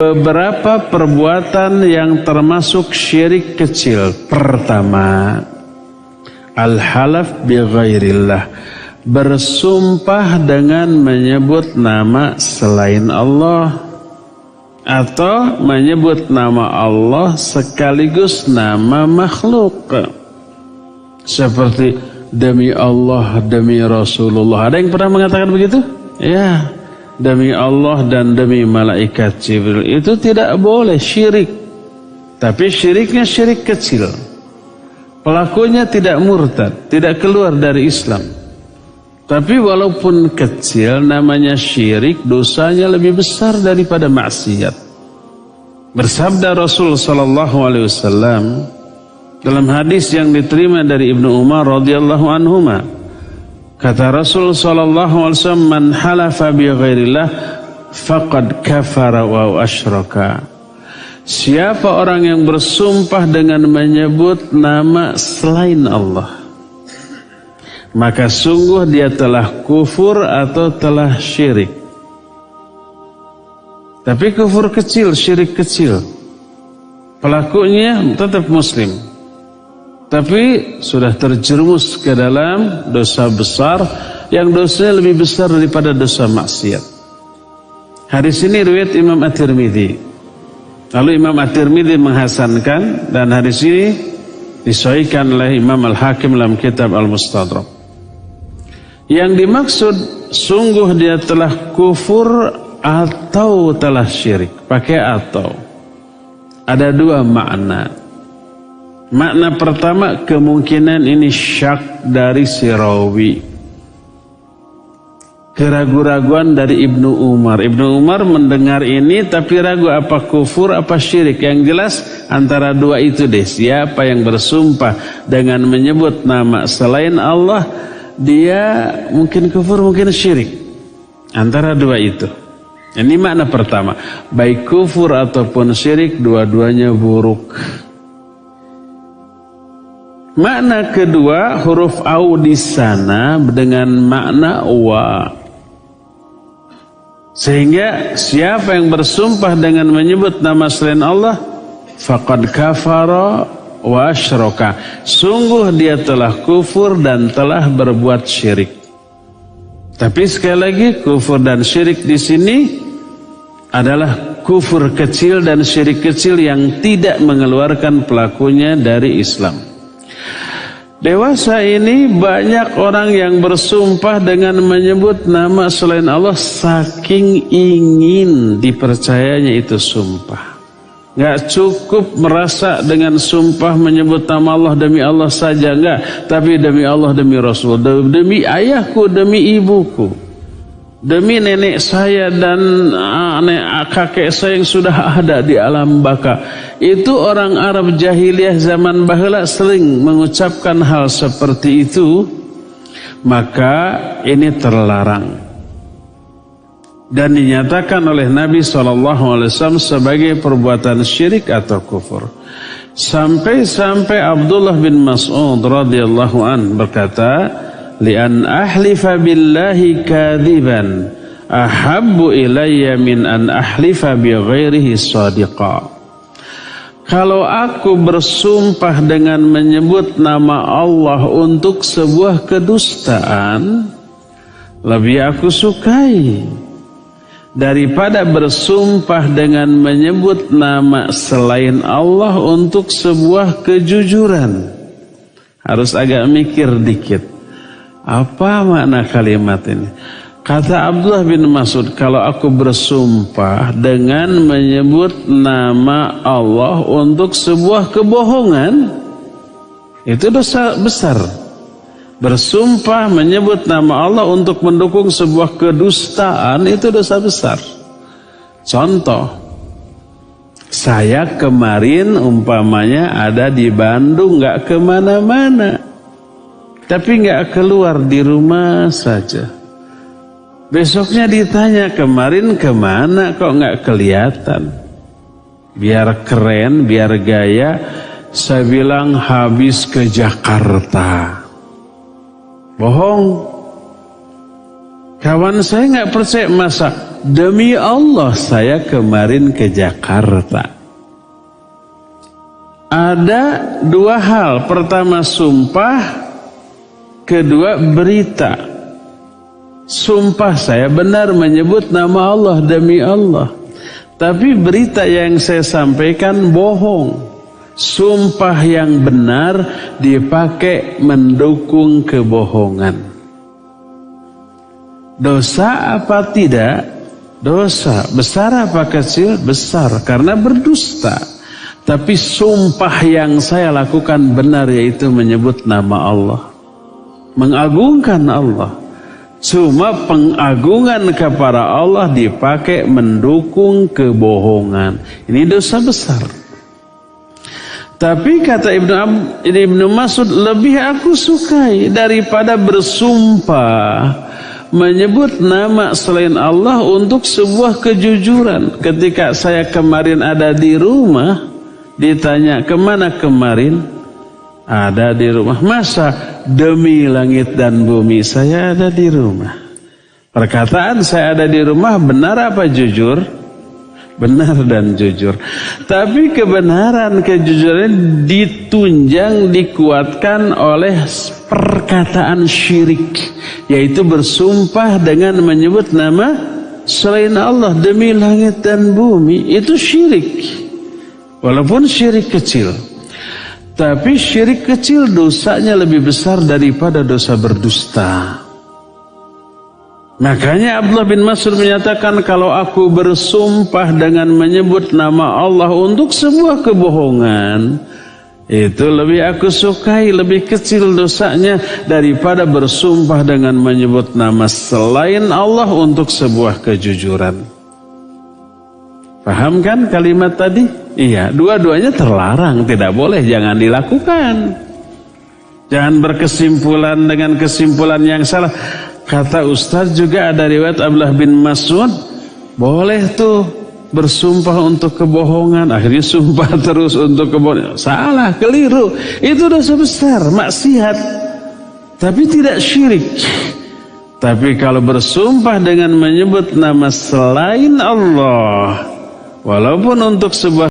Beberapa perbuatan yang termasuk syirik kecil. Pertama, al-halaf bi ghairillah, bersumpah dengan menyebut nama selain Allah atau menyebut nama Allah sekaligus nama makhluk. Seperti demi Allah, demi Rasulullah. Ada yang pernah mengatakan begitu? Ya, demi Allah dan demi malaikat Jibril. Itu tidak boleh, syirik. Tapi syiriknya syirik kecil. Pelakunya tidak murtad, tidak keluar dari Islam. Tapi walaupun kecil, namanya syirik, dosanya lebih besar daripada maksiat. Bersabda Rasul sallallahu alaihi wasallam dalam hadis yang diterima dari Ibnu Umar radhiyallahu anhuma, kata Rasul sallallahu alaihi wasallam, man halafa bi ghairillah faqad kafara wa asyraka. Siapa orang yang bersumpah dengan menyebut nama selain Allah, maka sungguh dia telah kufur atau telah syirik. Tapi kufur kecil, syirik kecil. Pelakunya tetap muslim, tapi sudah terjerumus ke dalam dosa besar yang dosanya lebih besar daripada dosa maksiat. Hadis ini riwayat Imam At-Tirmidzi. Lalu Imam At-Tirmidzi menghasankan, dan hadis ini disahihkan oleh Imam Al-Hakim dalam kitab Al-Mustadrak. Yang dimaksud sungguh dia telah kufur atau telah syirik. Pakai atau. Ada dua makna. Makna pertama, kemungkinan ini syak dari si rawi, keraguan-raguan dari Ibnu Umar. Ibnu Umar mendengar ini tapi ragu apa kufur apa syirik. Yang jelas antara dua itu deh. Siapa yang bersumpah dengan menyebut nama selain Allah, dia mungkin kufur mungkin syirik. Antara dua itu. Ini makna pertama. Baik kufur ataupun syirik, dua-duanya buruk. Makna kedua, huruf au di sana dengan makna wa. Sehingga siapa yang bersumpah dengan menyebut nama selain Allah, faqad kafara wa asyraka. Sungguh dia telah kufur dan telah berbuat syirik. Tapi sekali lagi, kufur dan syirik di sini adalah kufur kecil dan syirik kecil yang tidak mengeluarkan pelakunya dari Islam. Dewasa ini banyak orang yang bersumpah dengan menyebut nama selain Allah saking ingin dipercayanya itu sumpah. Gak cukup merasa dengan sumpah menyebut nama Allah demi Allah saja, enggak. Tapi demi Allah, demi Rasul, demi ayahku, demi ibuku, demi nenek saya dan kakek saya yang sudah ada di alam baka. Itu orang Arab jahiliyah zaman baheula sering mengucapkan hal seperti itu. Maka ini terlarang dan dinyatakan oleh Nabi SAW sebagai perbuatan syirik atau kufur. Sampai-sampai Abdullah bin Mas'ud radhiyallahu an berkata, li'an ahlifa billahi kadhiban ahabbu ilayya min an ahlifa bi ghairihi sadiqa. Kalau aku bersumpah dengan menyebut nama Allah untuk sebuah kedustaan, lebih aku sukai daripada bersumpah dengan menyebut nama selain Allah untuk sebuah kejujuran. Harus agak mikir dikit. Apa makna kalimat ini? Kata Abdullah bin Mas'ud, kalau aku bersumpah dengan menyebut nama Allah untuk sebuah kebohongan, itu dosa besar. Bersumpah menyebut nama Allah untuk mendukung sebuah kedustaan, itu dosa besar. Contoh, saya kemarin umpamanya ada di Bandung, gak kemana-mana, tapi gak keluar, di rumah saja. Besoknya ditanya, kemarin kemana kok nggak kelihatan? Biar keren, biar gaya, saya bilang habis ke Jakarta. Bohong. Kawan saya nggak percaya, masa demi Allah saya kemarin ke Jakarta. Ada dua hal. Pertama sumpah, kedua berita. Sumpah saya benar menyebut nama Allah demi Allah. Tapi berita yang saya sampaikan bohong. Sumpah yang benar dipakai mendukung kebohongan. Dosa apa tidak? Dosa. Besar apa kecil? Besar. Karena berdusta. Tapi sumpah yang saya lakukan benar, yaitu menyebut nama Allah. Mengagungkan Allah. Cuma pengagungan kepada Allah dipakai mendukung kebohongan. Ini dosa besar. Tapi kata Ibnu Mas'ud, lebih aku sukai daripada bersumpah menyebut nama selain Allah untuk sebuah kejujuran. Ketika saya kemarin ada di rumah, ditanya kemana kemarin? Ada di rumah. Masa demi langit dan bumi saya ada di rumah? Perkataan saya ada di rumah benar apa jujur? Benar dan jujur. Tapi kebenaran, kejujuran ditunjang, dikuatkan oleh perkataan syirik, yaitu bersumpah dengan menyebut nama selain Allah demi langit dan bumi. Itu syirik. Walaupun syirik kecil, tapi syirik kecil dosanya lebih besar daripada dosa berdusta. Makanya Abdullah bin Mas'ud menyatakan, kalau aku bersumpah dengan menyebut nama Allah untuk sebuah kebohongan, itu lebih aku sukai, lebih kecil dosanya daripada bersumpah dengan menyebut nama selain Allah untuk sebuah kejujuran. Paham kan kalimat tadi? Iya, dua-duanya terlarang, tidak boleh, jangan dilakukan. Jangan berkesimpulan dengan kesimpulan yang salah. Kata Ustaz juga ada riwayat Abdullah bin Mas'ud, boleh tuh bersumpah untuk kebohongan, akhirnya sumpah terus untuk kebohongan. Salah, keliru. Itu dosa besar, maksiat. Tapi tidak syirik. Tapi kalau bersumpah dengan menyebut nama selain Allah, walaupun untuk sebuah